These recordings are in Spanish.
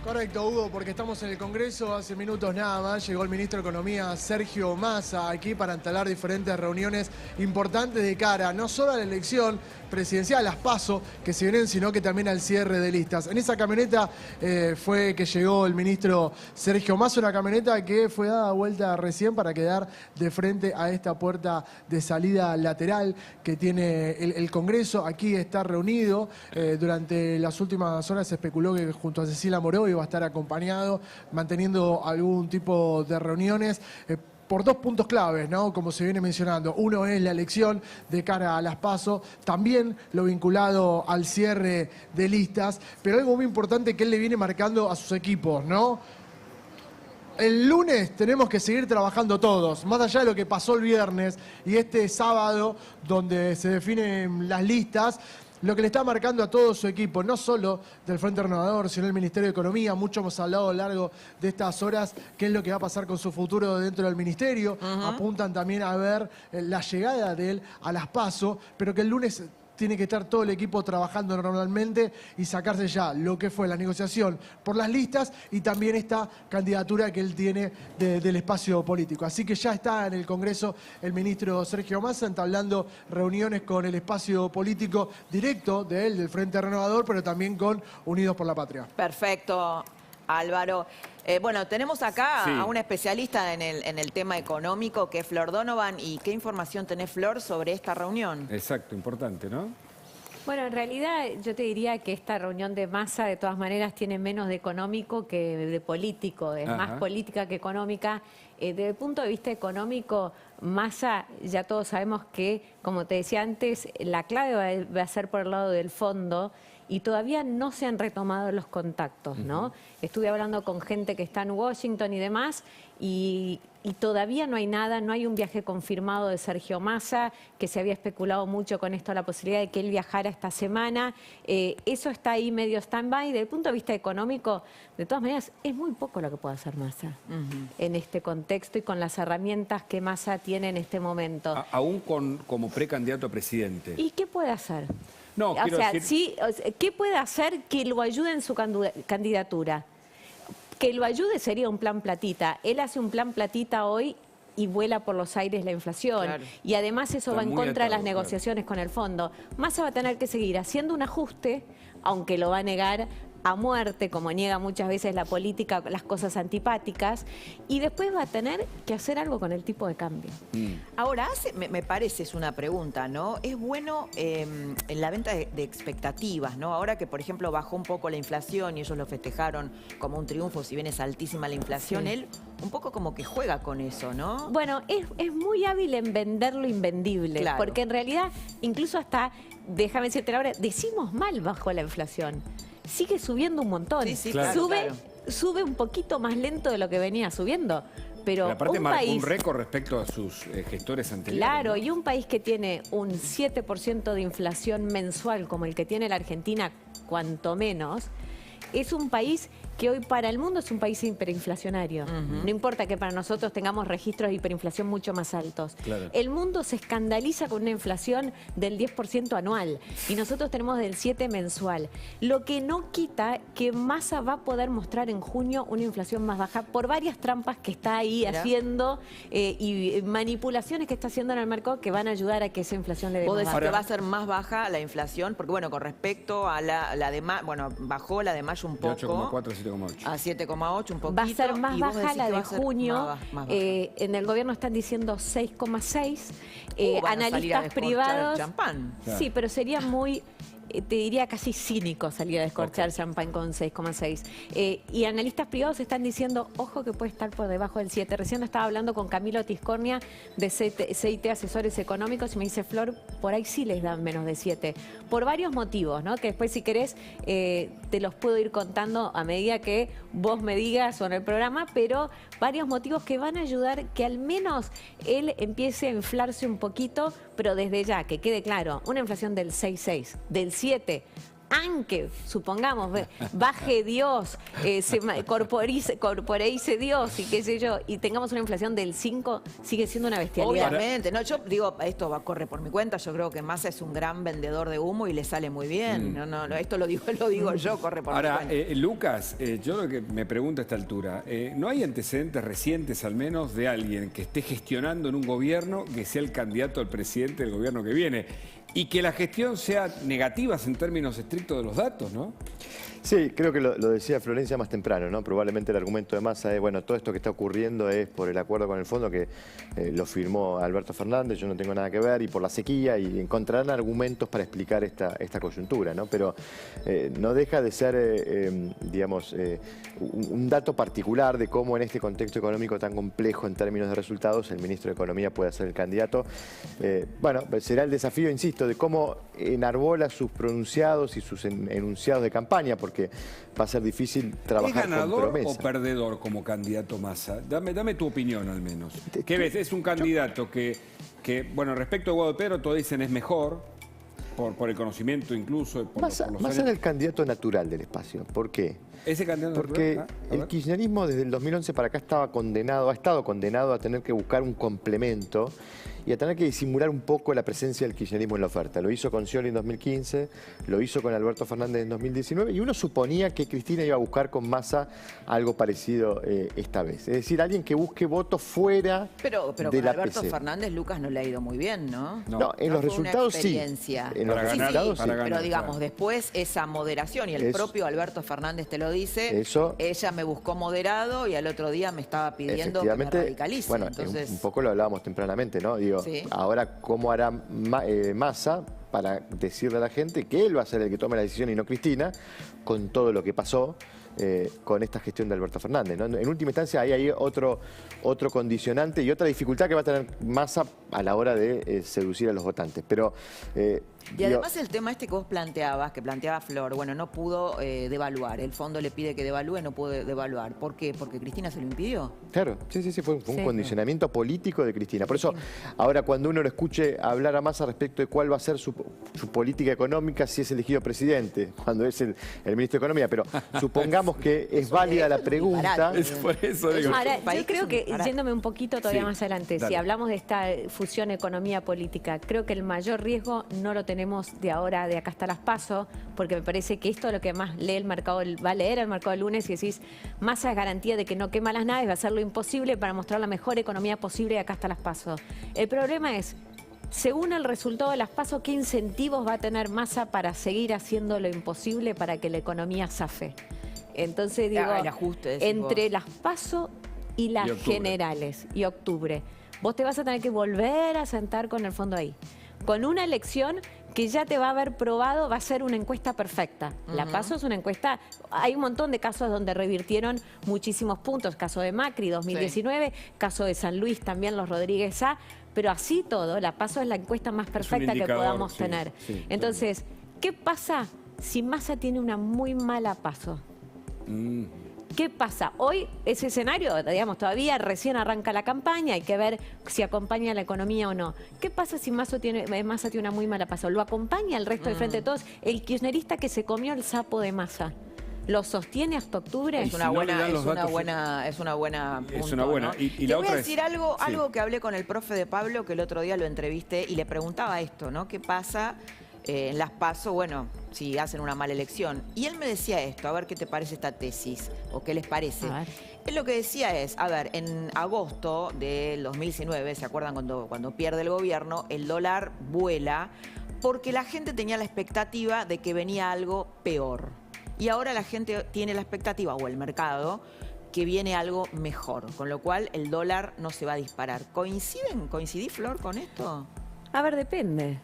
Correcto, Hugo, porque estamos en el Congreso, hace minutos nada más llegó el ministro de Economía Sergio Massa aquí para entablar diferentes reuniones importantes de cara no solo a la elección presidencial, las PASO que se vienen, sino que también al cierre de listas. En esa camioneta fue que llegó el ministro Sergio Massa, una camioneta que fue dada vuelta recién para quedar de frente a esta puerta de salida lateral que tiene el Congreso. Aquí está reunido, durante las últimas horas se especuló que junto a Cecilia Moró iba a estar acompañado, manteniendo algún tipo de reuniones por dos puntos claves, ¿no? Como se viene mencionando. Uno es la elección de cara a las PASO, también lo vinculado al cierre de listas, pero algo muy importante que él le viene marcando a sus equipos, ¿no? El lunes tenemos que seguir trabajando todos, más allá de lo que pasó el viernes y este sábado donde se definen las listas. Lo que le está marcando a todo su equipo, no solo del Frente Renovador, sino del Ministerio de Economía. Mucho hemos hablado a lo largo de estas horas qué es lo que va a pasar con su futuro dentro del Ministerio. Apuntan también a ver la llegada de él a las PASO, pero que el lunes tiene que estar todo el equipo trabajando normalmente y sacarse ya lo que fue la negociación por las listas y también esta candidatura que él tiene del espacio político. Así que ya está en el Congreso el ministro Sergio Massa entablando reuniones con el espacio político directo de él, del Frente Renovador, pero también con Unidos por la Patria. Perfecto, Álvaro. Bueno, tenemos acá a un especialista en el tema económico, que es Flor Donovan. ¿Y qué información tenés, Flor, sobre esta reunión? Exacto, importante, ¿no? Bueno, en realidad yo te diría que esta reunión de Massa de todas maneras tiene menos de económico que de político, es más política que económica. Desde el punto de vista económico, Massa, ya todos sabemos que, como te decía antes, la clave va a ser por el lado del fondo y todavía no se han retomado los contactos, ¿no? Estuve hablando con gente que está en Washington y demás y todavía no hay nada, no hay un viaje confirmado de Sergio Massa, que se había especulado mucho con esto, la posibilidad de que él viajara esta semana. Eso está ahí medio stand-by. Desde el punto de vista económico, de todas maneras, es muy poco lo que puede hacer Massa en este contexto y con las herramientas que Massa tiene en este momento. Aún como precandidato a presidente. ¿Y qué puede hacer? No, o sea, sí, ¿qué puede hacer que lo ayude en su candidatura? Que lo ayude sería un plan platita. Él hace un plan platita hoy y vuela por los aires la inflación. Claro. Y además eso va en contra de las negociaciones con el fondo. Massa va a tener que seguir haciendo un ajuste, aunque lo va a negar a muerte, como niega muchas veces la política, las cosas antipáticas, y después va a tener que hacer algo con el tipo de cambio. Ahora, me parece, es una pregunta, ¿no? Es bueno en la venta de expectativas, ¿no? Ahora que, por ejemplo, bajó un poco la inflación y ellos lo festejaron como un triunfo, si bien es altísima la inflación, él un poco como que juega con eso, ¿no? Bueno, es muy hábil en vender lo invendible, claro, porque en realidad, incluso hasta, déjame decirte la hora, decimos mal bajo la inflación. Sigue subiendo un montón. Sí, claro, sube un poquito más lento de lo que venía subiendo. Pero aparte marcó un récord respecto a sus gestores anteriores. Claro, ¿no? Y un país que tiene un 7% de inflación mensual como el que tiene la Argentina, cuanto menos, es un país que hoy para el mundo es un país hiperinflacionario. No importa que para nosotros tengamos registros de hiperinflación mucho más altos. Claro. El mundo se escandaliza con una inflación del 10% anual y nosotros tenemos del 7% mensual. Lo que no quita que Massa va a poder mostrar en junio una inflación más baja por varias trampas que está ahí haciendo y manipulaciones que está haciendo en el mercado que van a ayudar a que esa inflación le dé ¿Vos más decís baja. que va a ser más baja la inflación? Porque bueno, con respecto a la de mayo, bueno, bajó la de mayo un poco. De 8,4 a 7,8. A 7,8, un poquito. Va a ser más baja la de junio. Más baja. En el gobierno están diciendo 6,6. Analistas privados. Champán. Claro. Sí, pero sería muy, te diría casi cínico salir a descorchar champán con 6,6. Y analistas privados están diciendo, ojo que puede estar por debajo del 7. Recién estaba hablando con Camilo Tiscornia de CIT Asesores Económicos y me dice, Flor, por ahí sí les dan menos de 7. Por varios motivos, ¿no? Que después si querés te los puedo ir contando a medida que vos me digas sobre el programa, pero varios motivos que van a ayudar que al menos él empiece a inflarse un poquito, pero desde ya, que quede claro, una inflación del 6,6, del 7, aunque, supongamos, baje Dios, se corporeice Dios y qué sé yo, y tengamos una inflación del 5, sigue siendo una bestialidad. Obviamente, no, yo digo, esto corre por mi cuenta, yo creo que Massa es un gran vendedor de humo y le sale muy bien. No, esto lo digo yo, corre por mi cuenta. Lucas, yo lo que me pregunto a esta altura, ¿no hay antecedentes recientes al menos de alguien que esté gestionando en un gobierno que sea el candidato al presidente del gobierno que viene? Y que la gestión sea negativa en términos estrictos de los datos, ¿no? Sí, creo que lo decía Florencia más temprano, ¿no? Probablemente el argumento de Massa es, bueno, todo esto que está ocurriendo es por el acuerdo con el fondo que lo firmó Alberto Fernández, yo no tengo nada que ver, y por la sequía, y encontrarán argumentos para explicar esta coyuntura, ¿no? Pero no deja de ser, digamos, un dato particular de cómo en este contexto económico tan complejo en términos de resultados el ministro de Economía puede ser el candidato. Bueno, será el desafío, insisto, de cómo enarbola sus pronunciados y sus enunciados de campaña, porque va a ser difícil trabajar con promesa. ¿Es ganador o perdedor como candidato Massa? Dame tu opinión al menos. ¿Qué ves? Es un candidato que, bueno, respecto a Guado Pedro, todos dicen es mejor, por el conocimiento incluso. Massa era el candidato natural del espacio. ¿Por qué? ¿Ese candidato Porque natural? el kirchnerismo desde el 2011 para acá ha estado condenado a tener que buscar un complemento y a tener que disimular un poco la presencia del kirchnerismo en la oferta. Lo hizo con Scioli en 2015, lo hizo con Alberto Fernández en 2019 y uno suponía que Cristina iba a buscar con Massa algo parecido esta vez. Es decir, alguien que busque votos fuera pero de con la Alberto PC. Fernández, Lucas, no le ha ido muy bien, ¿no? No, en los resultados sí. En los resultados sí. Pero digamos, después esa moderación, y el propio Alberto Fernández te lo dice, ella me buscó moderado y al otro día me estaba pidiendo que me radicalice. Bueno, entonces, un poco lo hablábamos tempranamente, ¿no? Digo, ahora, ¿cómo hará Massa para decirle a la gente que él va a ser el que tome la decisión y no Cristina, con todo lo que pasó con esta gestión de Alberto Fernández, ¿no? En última instancia hay otro condicionante y otra dificultad que va a tener Massa a la hora de seducir a los votantes. Pero y además el tema este que vos planteaba Flor, bueno, no pudo devaluar. El fondo le pide que devalúe, no pudo devaluar. ¿Por qué? Porque Cristina se lo impidió. Claro, sí, fue un condicionamiento político de Cristina. Por eso, ahora cuando uno lo escuche hablar a Massa respecto de cuál va a ser su política económica si es elegido presidente, cuando es el ministro de Economía, pero supongamos que es válida la pregunta. Es por eso digo. Ahora, yo creo que, yéndome un poquito todavía más adelante, si hablamos de esta fusión economía-política, creo que el mayor riesgo no lo tenemos de ahora, de acá hasta las PASO, porque me parece que esto es lo que más lee el mercado, va a leer el mercado el lunes y decís, Massa es garantía de que no quema las naves, va a hacer lo imposible para mostrar la mejor economía posible de acá hasta las PASO. El problema es, según el resultado de las PASO, ¿qué incentivos va a tener Massa para seguir haciendo lo imposible para que la economía zafe? Entonces digo, el ajuste, entre las PASO y las generales y octubre, vos te vas a tener que volver a sentar con el fondo ahí, con una elección que ya te va a haber probado, va a ser una encuesta perfecta. La PASO es una encuesta, hay un montón de casos donde revirtieron muchísimos puntos, caso de Macri 2019, caso de San Luis también, los Rodríguez A, pero así todo, la PASO es la encuesta más perfecta que podamos tener. Entonces, ¿qué pasa si Massa tiene una muy mala PASO? ¿Qué pasa? Hoy ese escenario, digamos, todavía recién arranca la campaña, hay que ver si acompaña la economía o no. ¿Qué pasa si Massa tiene una muy mala PASO? ¿Lo acompaña el resto del Frente de Todos? El kirchnerista que se comió el sapo de Massa, ¿lo sostiene hasta octubre? Es una buena punto, ¿no? Y te la voy otra a decir algo que hablé con el profe de Pablo, que el otro día lo entrevisté y le preguntaba esto, ¿no? ¿Qué pasa en las PASO, bueno, si hacen una mala elección? Y él me decía esto, a ver qué te parece esta tesis, o qué les parece. Él lo que decía es, a ver, en agosto del 2019, ¿se acuerdan cuando pierde el gobierno? El dólar vuela porque la gente tenía la expectativa de que venía algo peor. Y ahora la gente tiene la expectativa, o el mercado, que viene algo mejor, con lo cual el dólar no se va a disparar. ¿Coincidí, Flor, con esto? A ver, depende.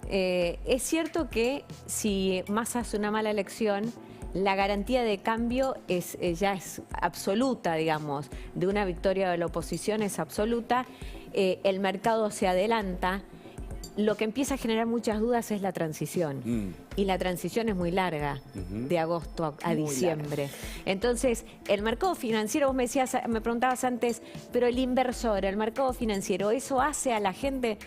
Es cierto que si Massa hace una mala elección, la garantía de cambio ya es absoluta, digamos, de una victoria de la oposición es absoluta, el mercado se adelanta. Lo que empieza a generar muchas dudas es la transición. Y la transición es muy larga, de agosto a diciembre. Entonces, el mercado financiero, vos me preguntabas antes, pero el inversor, el mercado financiero, ¿eso hace a la gente?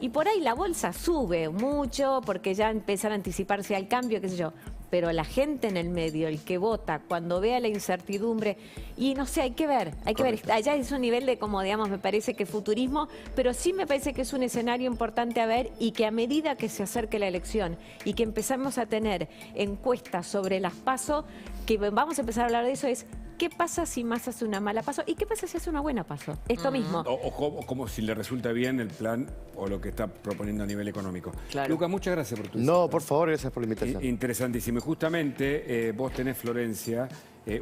Y por ahí la bolsa sube mucho porque ya empiezan a anticiparse al cambio, qué sé yo. Pero la gente en el medio, el que vota, cuando vea la incertidumbre, y no sé, hay que ver. Allá es un nivel de, como digamos, me parece que futurismo, pero sí me parece que es un escenario importante a ver y que a medida que se acerque la elección y que empezamos a tener encuestas sobre las PASO, que vamos a empezar a hablar de eso, es ¿qué pasa si Massa hace una mala PASO? ¿Y qué pasa si hace una buena PASO? Esto mismo. O como si le resulta bien el plan o lo que está proponiendo a nivel económico. Claro. Lucas, muchas gracias por tu visita. No, por favor, gracias por la invitación. Interesantísimo. Y justamente vos tenés, Florencia,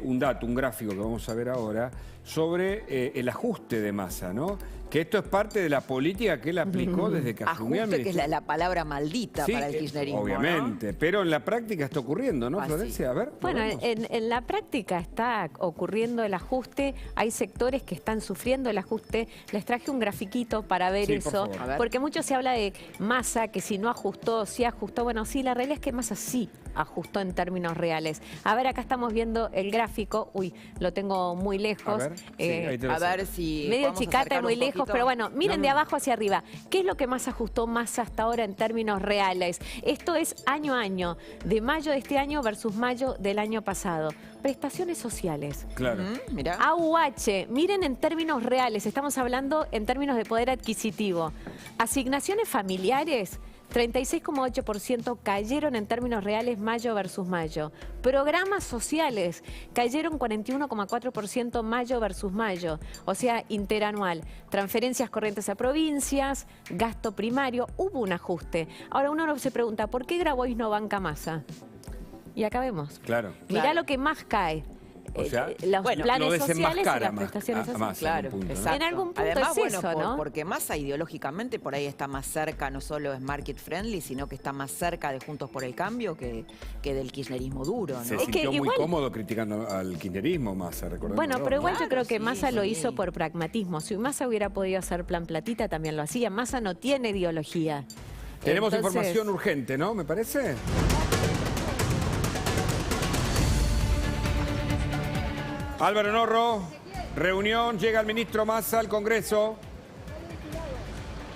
un dato, un gráfico que vamos a ver ahora sobre el ajuste de Massa, ¿no? Que esto es parte de la política que él aplicó desde que asumió al Ajuste, que es ministerio. la palabra maldita Sí, para el kirchnerismo, obviamente, ¿no? pero en la práctica está ocurriendo, ¿no, Ah, Florencia? A ver. Bueno, ¿lo vemos? en la práctica está ocurriendo el ajuste, hay sectores que están sufriendo el ajuste. Les traje un grafiquito para ver Sí, por eso, favor. A ver. porque mucho se habla de Massa, que si no ajustó, sí ajustó. Bueno, sí, la realidad es que Massa sí ajustó en términos reales. A ver, acá estamos viendo el gráfico. Uy, lo tengo muy lejos. A ver, sí, ahí te lo A saco. ver si Medio podemos chicata y acercar muy un lejos, poquito. pero bueno, miren de abajo hacia arriba. ¿Qué es lo que más ajustó Massa hasta ahora en términos reales? Esto es año a año, de mayo de este año versus mayo del año pasado. Prestaciones sociales. Claro. Mirá. AUH, miren en términos reales, estamos hablando en términos de poder adquisitivo. Asignaciones familiares, 36,8% cayeron en términos reales mayo versus mayo. Programas sociales cayeron 41,4% mayo versus mayo, o sea, interanual. Transferencias corrientes a provincias, gasto primario, hubo un ajuste. Ahora uno se pregunta, ¿por qué Grabois no banca Massa? Y acá vemos. Claro. Mirá Claro. lo que más cae. O sea, Los bueno, planes lo sociales y desenmascara las más prestaciones a sociales. Massa. Claro, en un punto, ¿no? exacto. En algún punto Además, es bueno, eso, ¿no? porque Massa ideológicamente por ahí está más cerca, no solo es market friendly, sino que está más cerca de Juntos por el Cambio que del kirchnerismo duro, ¿no? Se Es que sintió muy igual- cómo criticando al kirchnerismo, Massa, recordemos. Bueno, pero igual yo Claro, creo que sí, Massa lo sí. hizo por pragmatismo. Si Massa hubiera podido hacer plan platita, también lo hacía. Massa no tiene ideología. Tenemos Entonces, información urgente, ¿no? ¿Me parece? Álvaro Norro, reunión, llega el ministro Massa al Congreso.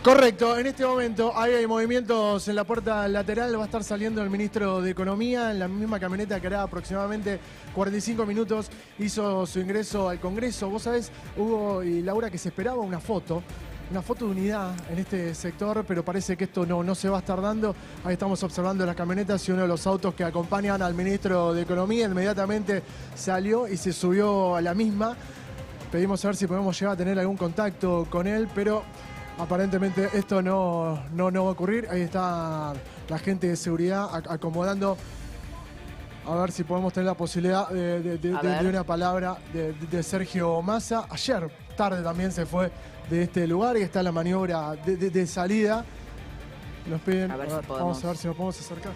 Correcto, en este momento ahí hay movimientos en la puerta lateral, va a estar saliendo el ministro de Economía en la misma camioneta que hará aproximadamente 45 minutos, hizo su ingreso al Congreso. Vos sabés, Hugo y Laura, que se esperaba una foto de unidad en este sector, pero parece que esto no se va a estar dando. Ahí estamos observando las camionetas y uno de los autos que acompañan al ministro de Economía inmediatamente salió y se subió a la misma. Pedimos a ver si podemos llegar a tener algún contacto con él, pero aparentemente esto no va a ocurrir. Ahí está la gente de seguridad acomodando. A ver si podemos tener la posibilidad de una palabra de Sergio Massa. Ayer tarde también se fue de este lugar y está la maniobra de salida. Nos piden, A ver si podemos. vamos a ver si nos podemos acercar.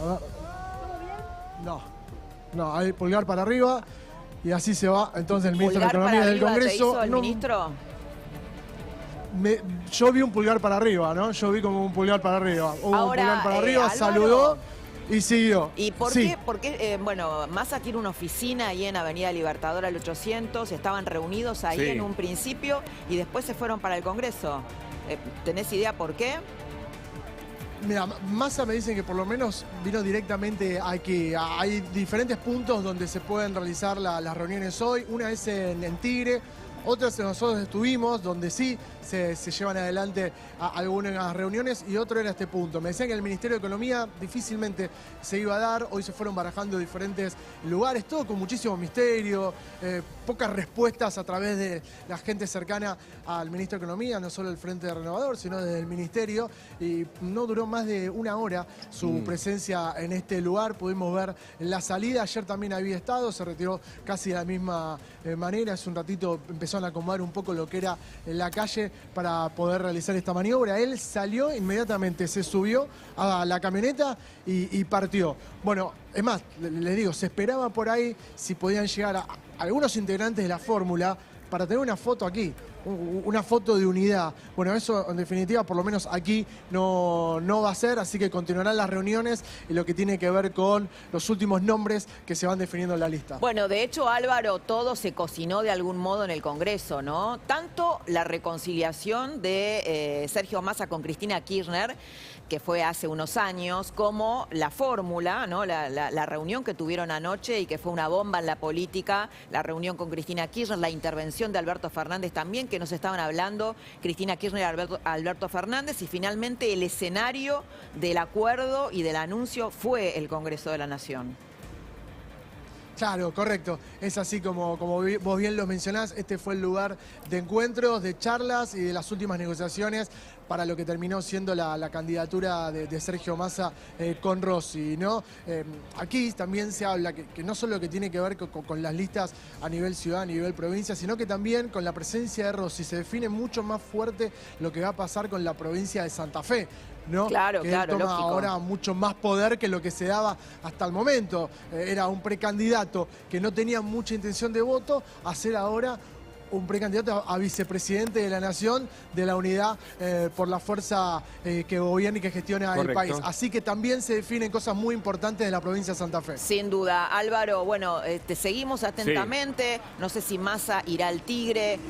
A ver. No, hay pulgar para arriba y así se va. Entonces el ministro de ¿Pulgar Economía para del arriba te Congreso. hizo el ministro? Yo vi un pulgar para arriba, ¿no? Yo vi como un pulgar para arriba. Hubo Ahora, un pulgar para arriba, Álvaro. saludó y siguió. ¿Y por Sí. qué? Porque, bueno, Massa tiene una oficina ahí en Avenida Libertador al 800, estaban reunidos ahí Sí. en un principio y después se fueron para el Congreso. ¿Tenés idea por qué? Mira, Massa me dicen que por lo menos vino directamente aquí. Hay diferentes puntos donde se pueden realizar las reuniones hoy. Una es en Tigre, otras nosotros estuvimos, donde sí se llevan adelante algunas reuniones, y otro era este punto. Me decían que el Ministerio de Economía difícilmente se iba a dar. Hoy se fueron barajando diferentes lugares, todo con muchísimo misterio, pocas respuestas a través de la gente cercana al Ministro de Economía, no solo el Frente Renovador, sino desde el Ministerio, y no duró más de una hora su presencia en este lugar. Pudimos ver la salida, ayer también había estado, se retiró casi de la misma manera. Hace un ratito empezaron a acomodar un poco lo que era la calle para poder realizar esta maniobra. Él salió inmediatamente, se subió a la camioneta y partió. Bueno, es más, les digo, se esperaba por ahí si podían llegar a algunos integrantes de la fórmula para tener una foto aquí. una foto de unidad. Bueno, eso en definitiva, por lo menos aquí no va a ser, así que continuarán las reuniones y lo que tiene que ver con los últimos nombres que se van definiendo en la lista. Bueno, de hecho, Álvaro, todo se cocinó de algún modo en el Congreso, ¿no? Tanto la reconciliación de Sergio Massa con Cristina Kirchner, que fue hace unos años, como la fórmula, ¿no? La reunión que tuvieron anoche y que fue una bomba en la política, la reunión con Cristina Kirchner, la intervención de Alberto Fernández también, que nos estaban hablando, Cristina Kirchner y Alberto Fernández, y finalmente el escenario del acuerdo y del anuncio fue el Congreso de la Nación. Claro, correcto. Es así como vos bien lo mencionás, este fue el lugar de encuentros, de charlas y de las últimas negociaciones para lo que terminó siendo la candidatura de Sergio Massa con Rossi, ¿no? Aquí también se habla que no solo que tiene que ver con las listas a nivel ciudad, a nivel provincia, sino que también con la presencia de Rossi. Se define mucho más fuerte lo que va a pasar con la provincia de Santa Fe, ¿no? Claro, que claro, él toma lógico. ahora mucho más poder que lo que se daba hasta el momento. Era un precandidato que no tenía mucha intención de voto, a ser ahora un precandidato a vicepresidente de la Nación de la Unidad por la fuerza que gobierna y que gestiona el país. Así que también se definen cosas muy importantes de la provincia de Santa Fe. Sin duda. Álvaro, bueno, te seguimos atentamente. Sí. No sé si Massa irá al Tigre.